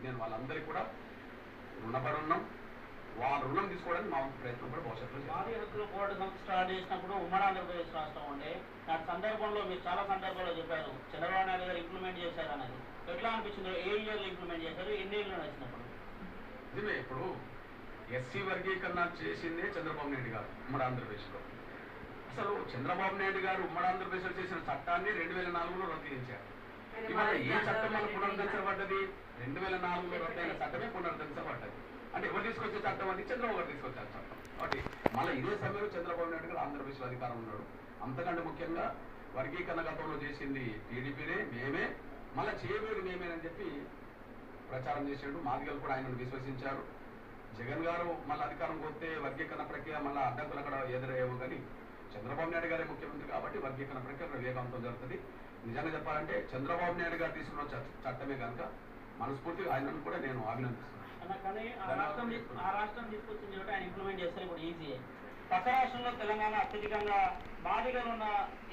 నేను వాళ్ళందరికీ కూడా రుణపడి ఉన్నాం. వాళ్ళ రుణం తీసుకోవడానికి మా ప్రయత్నం కూడా భవిష్యత్తులో జాతీయ హక్కుల పోరాట స్టార్ట్ చేసినప్పుడు ఉమ్మడి ఆంధ్రప్రదేశ్ రాష్ట్రం ఉండే దాని సందర్భంలో మీరు చాలా సందర్భాల్లో చెప్పారు చంద్రబాబు నాయుడు గారు ఇంప్లిమెంట్ చేశారు అనేది. ఎట్లా అనిపించింది? ఏ ఇయర్లో ఇంప్లిమెంట్ చేశారు, ఎన్ని ఏళ్ళు నడిచినప్పుడు? నిజమే. ఇప్పుడు ఎస్సీ వర్గీకరణ చేసిందే చంద్రబాబు నాయుడు గారు ఉమ్మడి ఆంధ్రప్రదేశ్లో. అసలు చంద్రబాబు నాయుడు గారు ఉమ్మడి ఆంధ్రప్రదేశ్లో చేసిన చట్టాన్ని 2004లో రద్దు. ఇవాళ ఏ చట్టం వల్ల పునరుద్ధరించబడ్డది? 2004లో రద్దయిన చట్టమే పునరుద్ధరించబడ్డది. అంటే ఎవరు తీసుకొచ్చే చట్టం అంటే చంద్రబాబు గారు తీసుకొచ్చారు చట్టం. కాబట్టి మళ్ళీ ఇదే సమయంలో చంద్రబాబు నాయుడు గారు ఆంధ్రప్రదేశ్లో అధికారం ఉన్నాడు. అంతకంటే ముఖ్యంగా వర్గీకరణ గతంలో చేసింది టీడీపీనే, మేమే, మళ్ళీ చేయబోయేది మేమేనని చెప్పి ప్రచారం చేసాడు. మాదిగలు కూడా ఆయనను విశ్వసించారు. జగన్ గారు మళ్ళీ అధికారం పోతే వర్గీకరణ ప్రక్రియ మళ్ళీ అడ్డంకులు అక్కడ ఎదురయ్యేవు. కానీ చంద్రబాబు నాయుడు గారే ముఖ్యమంత్రి కాబట్టి వర్గీకరణ ప్రక్రియ వేగంతో జరుగుతుంది. నిజంగా చెప్పాలంటే చంద్రబాబు నాయుడు గారు తీసుకున్న చట్టమే కనుక మనస్ఫూర్తిగా ఆయనను కూడా నేను అభినందిస్తున్నాను. కానీ ఆ రాష్ట్రం తీసుకొచ్చిన చోట ఆయన ఇంప్లిమెంట్ చేస్తే ఇప్పుడు ఈజీ. పక్క రాష్ట్రంలో తెలంగాణ అత్యధికంగా బాధితులు ఉన్న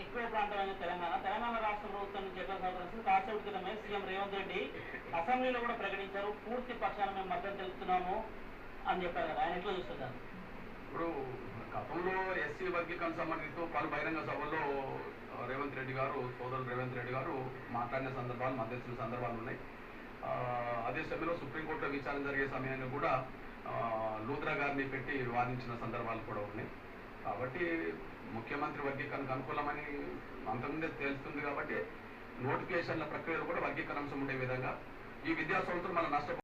ఎక్కువ ప్రాంతమైన తెలంగాణ రాష్ట్ర ప్రభుత్వం నుంచి ఎట్లా సహకరిస్తుంది? కాసేపు క్రితమే సీఎం రేవంత్ రెడ్డి అసెంబ్లీలో కూడా ప్రకటించారు, పూర్తి పక్షాన మేము మద్దతు తెలుపుతున్నాము అని చెప్పారు కదా, ఆయన ఎట్లా చూస్తున్నారు? ఇప్పుడు గతంలో ఎస్సీ వర్గీకరణ సంబంధించి పలు బహిరంగ సభల్లో రేవంత్ రెడ్డి గారు, సోదరులు రేవంత్ రెడ్డి గారు మాట్లాడిన సందర్భాలు, మద్దతు సందర్భాలు ఉన్నాయి. అదే సమయంలో సుప్రీంకోర్టులో విచారణ జరిగే సమయాన్ని కూడా లూథ్రా గారిని పెట్టి వాదించిన సందర్భాలు కూడా ఉన్నాయి. కాబట్టి ముఖ్యమంత్రి వర్గీకరణకు అనుకూలమని అంతకుముందే తెలుస్తుంది. కాబట్టి నోటిఫికేషన్ల ప్రక్రియలో కూడా వర్గీకరణ అంశం ఉండే విధంగా ఈ విద్యా సంవత్సరం మన నష్టపో